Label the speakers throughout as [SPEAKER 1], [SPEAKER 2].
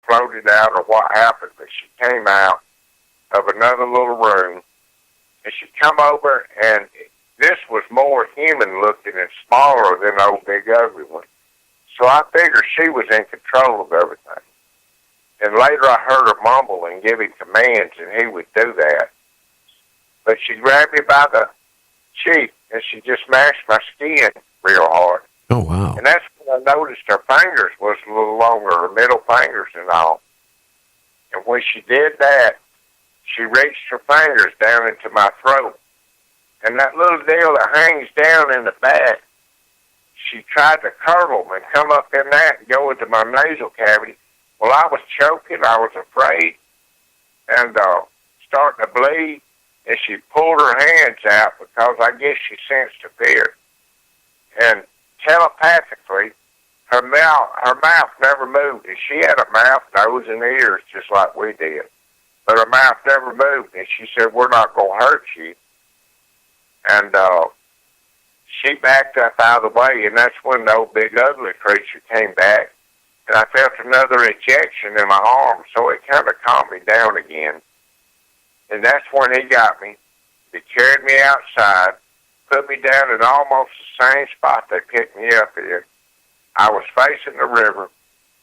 [SPEAKER 1] floated out or what happened, but she came out of another little room, and she come over, and this was more human-looking and smaller than the old big ugly one. So I figured she was in control of everything. And later I heard her mumble and give him commands, and he would do that. But she grabbed me by the cheek, and she just mashed my skin real hard.
[SPEAKER 2] Oh, wow.
[SPEAKER 1] And that's when I noticed her fingers was a little longer, her middle fingers and all. And when she did that, she reached her fingers down into my throat. And that little deal that hangs down in the back, she tried to curdle and come up in that and go into my nasal cavity. Well, I was choking. I was afraid and starting to bleed. And she pulled her hands out because I guess she sensed a fear. And telepathically, her mouth never moved. And she had a mouth, nose, and ears just like we did. But her mouth never moved. And she said, "We're not going to hurt you." And she backed up out of the way, and that's when the old big ugly creature came back. And I felt another injection in my arm, so it kind of calmed me down again. And that's when he got me. He carried me outside, put me down in almost the same spot they picked me up in. I was facing the river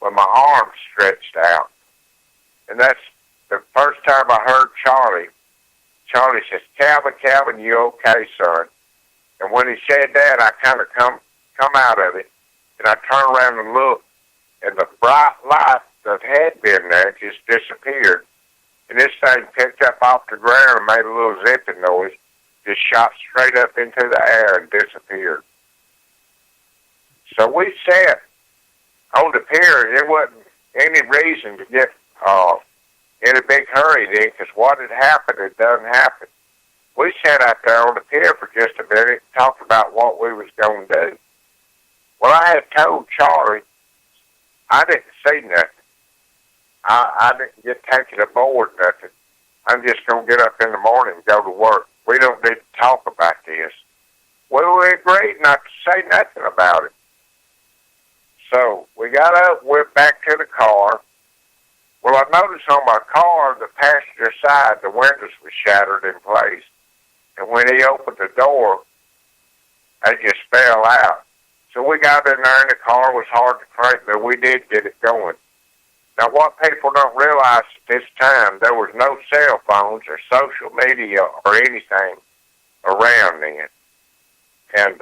[SPEAKER 1] with my arms stretched out. And that's the first time I heard Charlie. Charlie says, Calvin, you okay, son?" And when he said that, I kind of come out of it, and I turned around and looked, and the bright light that had been there just disappeared. And this thing picked up off the ground and made a little zipping noise, just shot straight up into the air and disappeared. So we sat on the pier. There wasn't any reason to get in a big hurry then, because what had happened had done happen. We sat out there on the pier for just a minute and talked about what we was going to do. Well, I had told Charlie I didn't see nothing. I didn't get taken aboard nothing. I'm just going to get up in the morning and go to work. We don't need to talk about this. Well, we agreed not to say nothing about it. So we got up, went back to the car. Well, I noticed on my car, the passenger side, the windows were shattered in place. And when he opened the door, they just fell out. So we got in there, and the car was hard to crank, but we did get it going. Now, what people don't realize at this time, there was no cell phones or social media or anything around then. And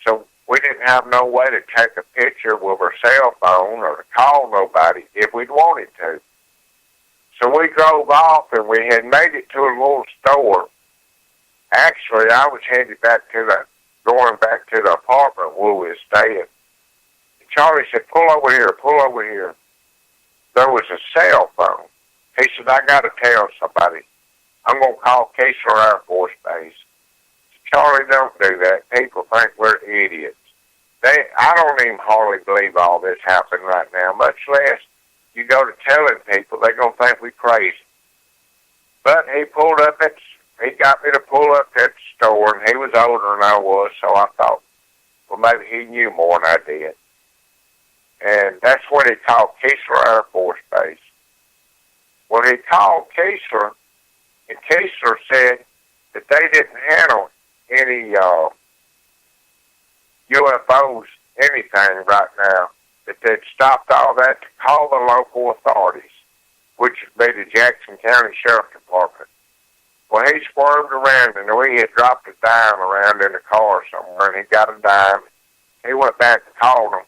[SPEAKER 1] so we didn't have no way to take a picture with our cell phone or to call nobody if we'd wanted to. So we drove off, and we had made it to a little store. Actually, I was headed going back to the apartment where we were staying. Charlie said, pull over here. There was a cell phone. He said, I got to tell somebody. I'm going to call Keesler Air Force Base. Charlie, don't do that. People think we're idiots. I don't even hardly believe all this happened right now, much less you go to telling people, they're going to think we're crazy. But he got me to pull up at the store, and he was older than I was, so I thought, well, maybe he knew more than I did. And that's when he called Keesler Air Force Base. Well, he called Keesler, and Keesler said that they didn't handle any UFOs, anything right now, that they'd stopped all that to call the local authorities, which would be the Jackson County Sheriff Department. Well, he swerved around, and we had dropped a dime around in the car somewhere, and he got a dime. He went back and called them.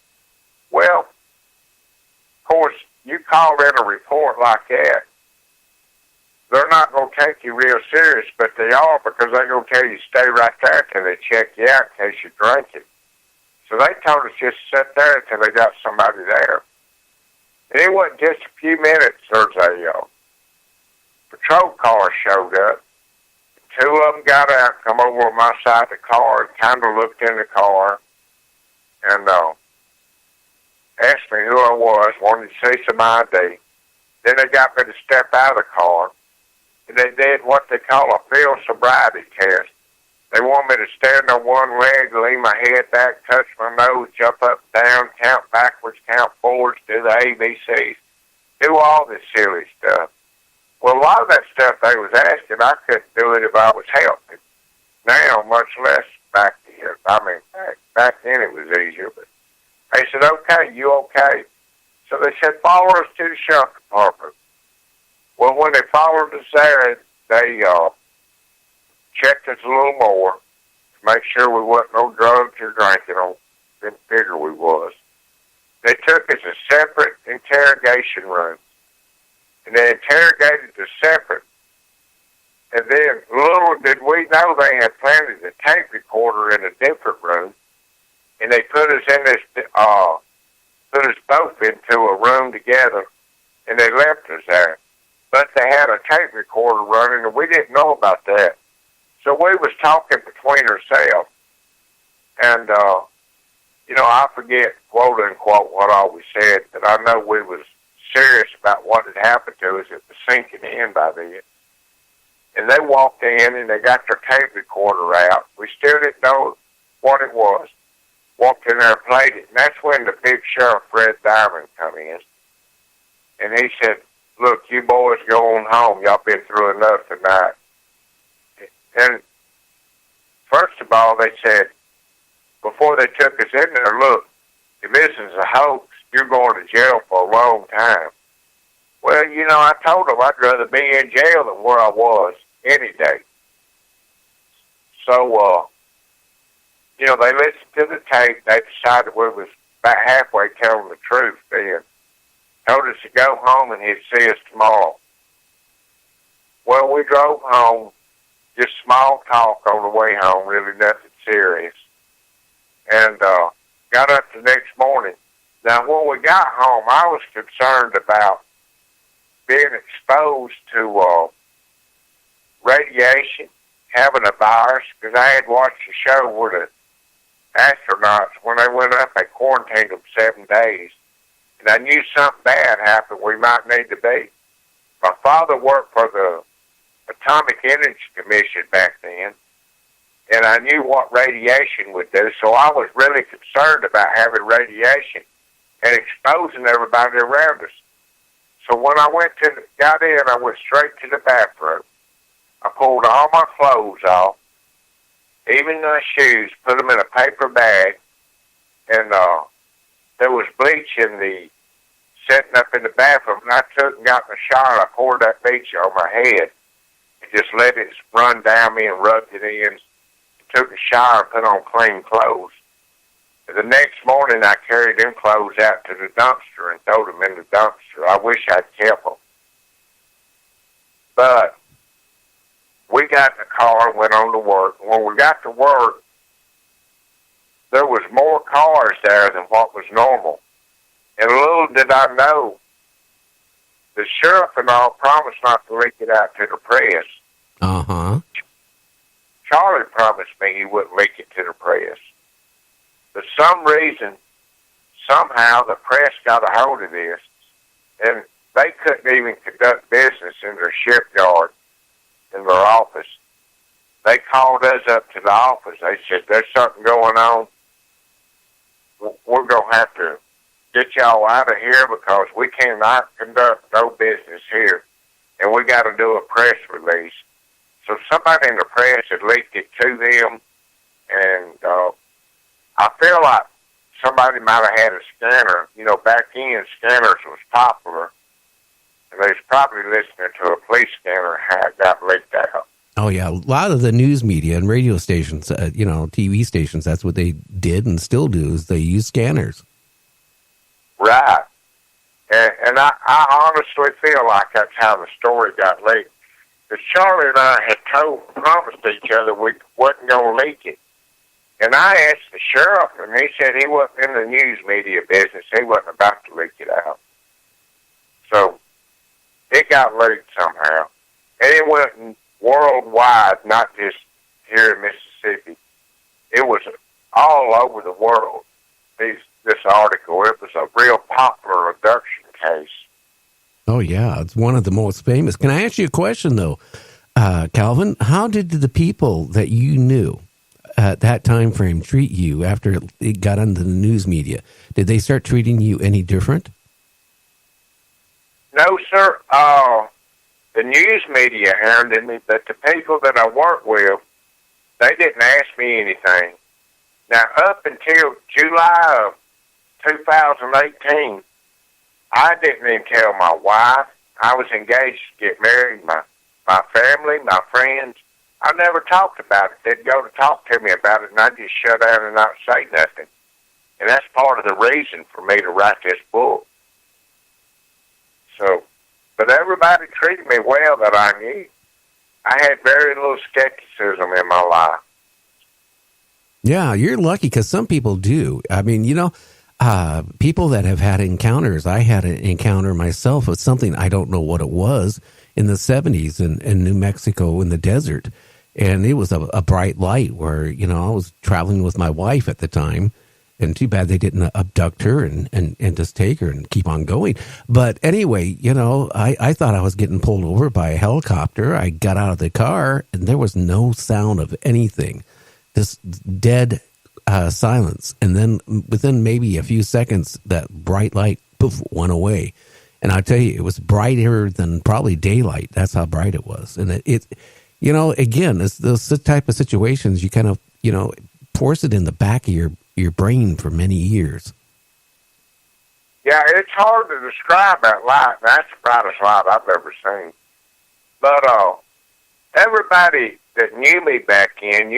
[SPEAKER 1] Well, of course, you call in a report like that, they're not going to take you real serious, but they are, because they're going to tell you stay right there till they check you out in case you're drinking. So they told us just sit there until they got somebody there. And it wasn't just a few minutes, there's a patrol car showed up. Two of them got out, come over on my side of the car, and kind of looked in the car, and asked me who I was, wanted to see some ID. Then they got me to step out of the car, and they did what they call a field sobriety test. They want me to stand on one leg, lean my head back, touch my nose, jump up and down, count backwards, count forwards, do the ABCs. do all this silly stuff. Well, a lot of that stuff they was asking, I couldn't do it if I was helping. Now, much less back then. I mean, back then it was easier. But they said, okay, you okay? So they said, follow us to the sheriff department. Well, when they followed us there, they checked us a little more to make sure we wasn't no drugs or drinking on them figure we was. They took us a separate interrogation room, and they interrogated us separate. And then, little did we know, they had planted a tape recorder in a different room, and they put us in this, put us both into a room together, and they left us there. But they had a tape recorder running, and we didn't know about that. So we was talking between ourselves, and I forget, quote unquote, what all we said, but I know we was serious about what had happened to us. It was sinking in by then. And they walked in, and they got their tape recorder out. We still didn't know what it was. Walked in there and played it. And that's when the big sheriff, Fred Diamond, come in. And he said, look, you boys go on home. Y'all been through enough tonight. And first of all, they said, before they took us in there, look, if this is a hoax, you're going to jail for a long time. Well, I told them I'd rather be in jail than where I was any day. So, they listened to the tape. They decided we was about halfway telling the truth then. Told us to go home and he'd see us tomorrow. Well, we drove home, just small talk on the way home, really nothing serious. And got up the next morning. Now, when we got home, I was concerned about being exposed to radiation, having a virus, because I had watched a show where the astronauts, when they went up, they quarantined them 7 days. And I knew something bad happened we might need to be. My father worked for the Atomic Energy Commission back then, and I knew what radiation would do, so I was really concerned about having radiation and exposing everybody around us. So when I got in, I went straight to the bathroom. I pulled all my clothes off, even my shoes, put them in a paper bag, and there was bleach setting up in the bathroom, and I took and got in the shower, and I poured that bleach on my head, and just let it run down me and rubbed it in, took a shower and put on clean clothes. The next morning, I carried them clothes out to the dumpster and threw them in the dumpster. I wish I'd kept them. But we got in the car and went on to work. When we got to work, there was more cars there than what was normal. And little did I know, the sheriff and all promised not to leak it out to the press.
[SPEAKER 2] Uh-huh.
[SPEAKER 1] Charlie promised me he wouldn't leak it to the press. For some reason, somehow the press got a hold of this, and they couldn't even conduct business in their shipyard, in their office. They called us up to the office. They said, there's something going on. We're going to have to get y'all out of here because we cannot conduct no business here, and we got to do a press release. So somebody in the press had leaked it to them, and I feel like somebody might have had a scanner. Back then, scanners was popular, and they was probably listening to a police scanner how it got leaked out.
[SPEAKER 2] Oh, yeah. A lot of the news media and radio stations, TV stations, that's what they did and still do, is they use scanners.
[SPEAKER 1] Right. And I honestly feel like that's how the story got leaked. Because Charlie and I had promised each other we wasn't going to leak it. And I asked the sheriff, and he said he wasn't in the news media business. He wasn't about to leak it out. So it got leaked somehow. And it went worldwide, not just here in Mississippi. It was all over the world, this article. It was a real popular abduction case.
[SPEAKER 2] Oh, yeah. It's one of the most famous. Can I ask you a question, though, Calvin? How did the people that you knew at that time frame treat you after it got into the news media? Did they start treating you any different?
[SPEAKER 1] No, sir. The news media hounded me, but the people that I work with, they didn't ask me anything. Now, up until July of 2018, I didn't even tell my wife. I was engaged to get married. My family, my friends, I never talked about it. They'd go to talk to me about it, and I just shut down and not say nothing. And that's part of the reason for me to write this book. So, but everybody treated me well that I knew. I had very little skepticism in my life.
[SPEAKER 2] Yeah, you're lucky because some people do. I mean, people that have had encounters. I had an encounter myself with something, I don't know what it was, in the 70s in New Mexico in the desert. And it was a bright light where, I was traveling with my wife at the time. And too bad they didn't abduct her and just take her and keep on going. But anyway, I thought I was getting pulled over by a helicopter. I got out of the car and there was no sound of anything. This dead silence. And then within maybe a few seconds, that bright light, poof, went away. And I tell you, it was brighter than probably daylight. That's how bright it was. And it again, it's those type of situations you kind of, force it in the back of your brain for many years.
[SPEAKER 1] Yeah, it's hard to describe that light. That's the brightest light I've ever seen. But everybody that knew me back in,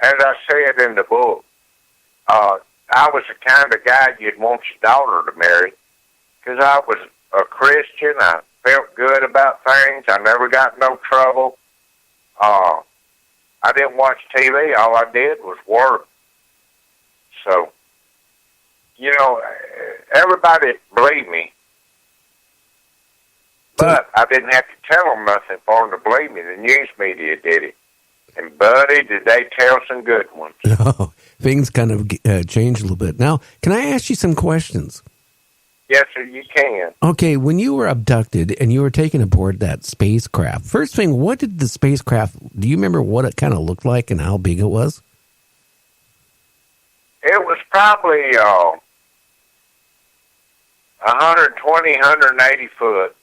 [SPEAKER 1] as I said in the book, I was the kind of guy you'd want your daughter to marry because I was a Christian. I felt good about things. I never got in no trouble. I didn't watch TV. All I did was work. So, everybody believed me. But I didn't have to tell them nothing for them to believe me. The news media did it. And, buddy, did they tell some good ones.
[SPEAKER 2] Oh, things kind of changed a little bit. Now, can I ask you some questions?
[SPEAKER 1] Yes, sir, you can.
[SPEAKER 2] Okay, when you were abducted and you were taken aboard that spacecraft, first thing, what did the spacecraft, do you remember what it kind of looked like and how big it was?
[SPEAKER 1] It was probably 120, 180 foot.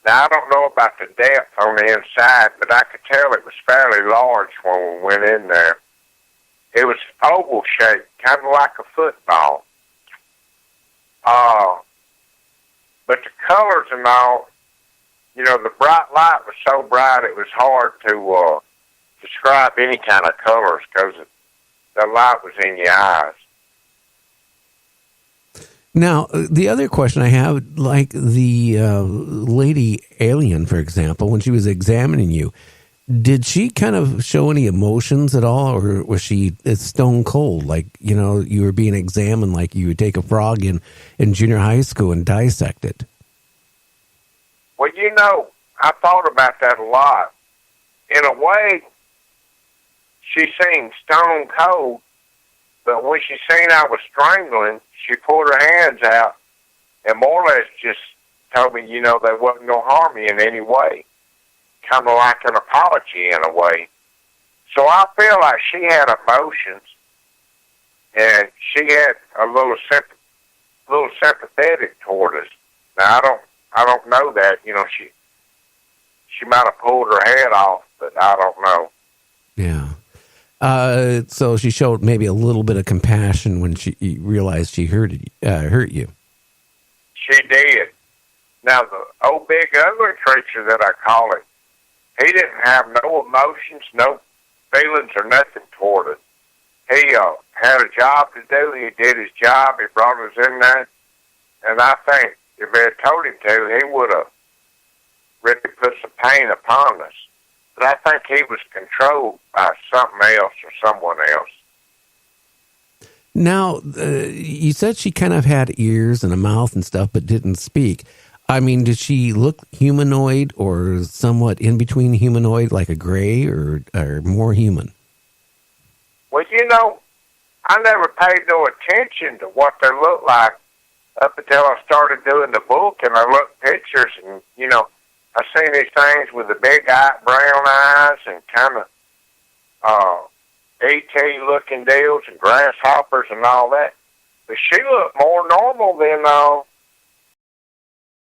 [SPEAKER 1] Now, I don't know about the depth on the inside, but I could tell it was fairly large when we went in there. It was oval shaped, kind of like a football. But the colors and all, the bright light was so bright it was hard to describe any kind of colors because the light was in your eyes.
[SPEAKER 2] Now, the other question I have, like the lady alien, for example, when she was examining you, did she kind of show any emotions at all, or was she stone cold? Like, you were being examined like you would take a frog in junior high school and dissect it.
[SPEAKER 1] Well, I thought about that a lot. In a way, she seemed stone cold, but when she seen I was strangling, she pulled her hands out and more or less just told me, they wasn't going to harm me in any way. Kind of like an apology in a way. So I feel like she had emotions, and she had a little sympathetic toward us. Now I don't know that. She might have pulled her head off, but I don't know.
[SPEAKER 2] Yeah. So she showed maybe a little bit of compassion when she realized she hurt you.
[SPEAKER 1] She did. Now the old big ugly creature that I call it, he didn't have no emotions, no feelings or nothing toward us. He had a job to do. He did his job. He brought us in there. And I think if they had told him to, he would have really put some pain upon us. But I think he was controlled by something else or someone else.
[SPEAKER 2] Now, you said she kind of had ears and a mouth and stuff, but didn't speak. I mean, did she look humanoid or somewhat in between humanoid, like a gray, or more human?
[SPEAKER 1] Well, I never paid no attention to what they looked like up until I started doing the book, and I looked at pictures, and, I seen these things with the big brown eyes and kind of E.T. looking deals and grasshoppers and all that. But she looked more normal than